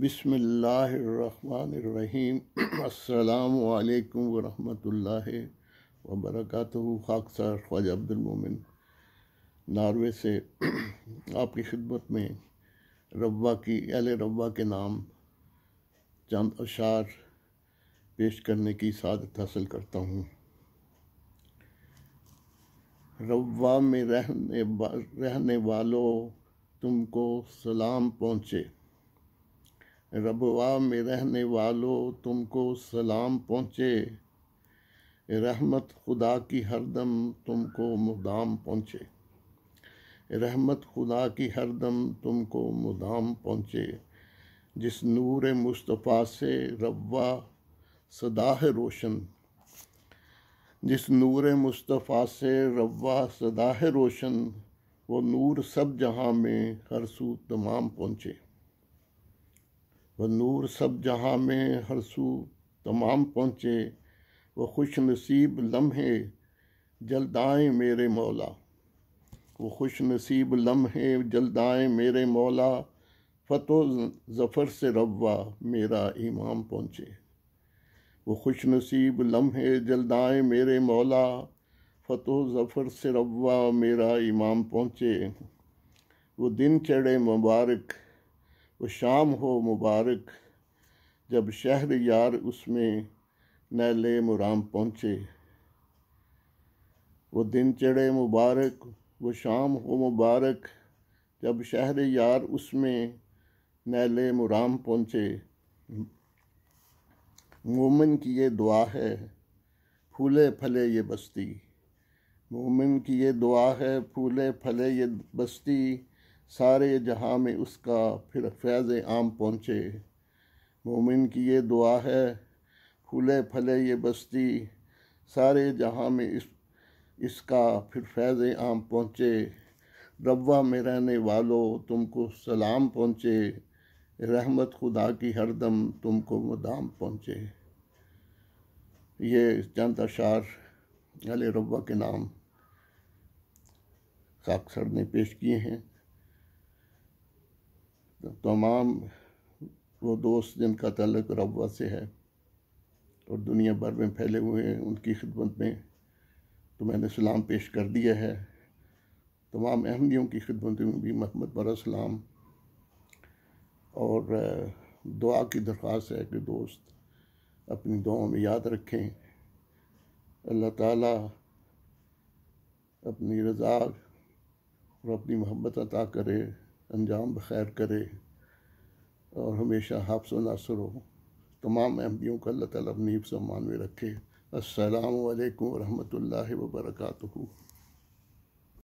بسم اللہ الرحمن الرحیم۔ السلام علیکم ورحمۃ اللہ وبرکاتہ۔ خاکسار خواجہ عبد المومن ناروے سے آپ کی خدمت میں اہل روا کے نام چند اشعار پیش کرنے کی سعادت حاصل کرتا ہوں۔ روا میں رہنے والوں تم کو سلام پہنچے، ربوا میں رہنے والوں تم کو سلام پہنچے، رحمت خدا کی ہر دم تم کو مدام پہنچے، رحمت خدا کی ہر دم تم کو مدام پہنچے۔ جس نور مصطفیٰ سے روا سدا ہے روشن، جس نور مصطفیٰ سے روا سدا ہے روشن، وہ نور سب جہاں میں ہر سو تمام پہنچے، وہ نور سب جہاں میں ہر سو تمام پہنچے۔ وہ خوش نصیب لمحے جلدائیں میرے مولا، وہ خوش نصیب لمحے جلدائیں میرے مولا، فتح و ظفر سے روا میرا امام پہنچے، وہ خوش نصیب لمحے جلدائیں میرے مولا، فتح و ظفر سے روا میرا امام پہنچے۔ وہ دن چڑھے مبارک، وہ شام ہو مبارک، جب شہر یار اس میں نیل مرام پہنچے، وہ دن چڑھے مبارک، وہ شام ہو مبارک، جب شہر یار اس میں نیل مرام پہنچے۔ مومن کی یہ دعا ہے پھولے پھلے یہ بستی، مومن کی یہ دعا ہے پھولے پھلے یہ بستی، سارے جہاں میں اس کا پھر فیض عام پہنچے۔ مومن کی یہ دعا ہے پھولے پھلے یہ بستی، سارے جہاں میں اس کا پھر فیض عام پہنچے۔ روا میں رہنے والوں تم کو سلام پہنچے، رحمت خدا کی ہر دم تم کو مدام پہنچے۔ یہ چند اشعار اہل روا کے نام خاکسار نے پیش کیے ہیں۔ تمام وہ دوست جن کا تعلق روا سے ہے اور دنیا بھر میں پھیلے ہوئے ہیں، ان کی خدمت میں تو میں نے سلام پیش کر دیا ہے۔ تمام احمدیوں کی خدمت میں بھی محمد برا سلام اور دعا کی درخواست ہے کہ دوست اپنی دعاؤں میں یاد رکھیں۔ اللہ تعالیٰ اپنی رضا اور اپنی محبت عطا کرے، انجام بخیر کرے اور ہمیشہ حافظ و ناصر ہو۔ تمام احمدیوں کو اللہ تعالیٰ اپنی حفظ و امان میں رکھے۔ السلام علیکم ورحمۃ اللہ وبرکاتہ۔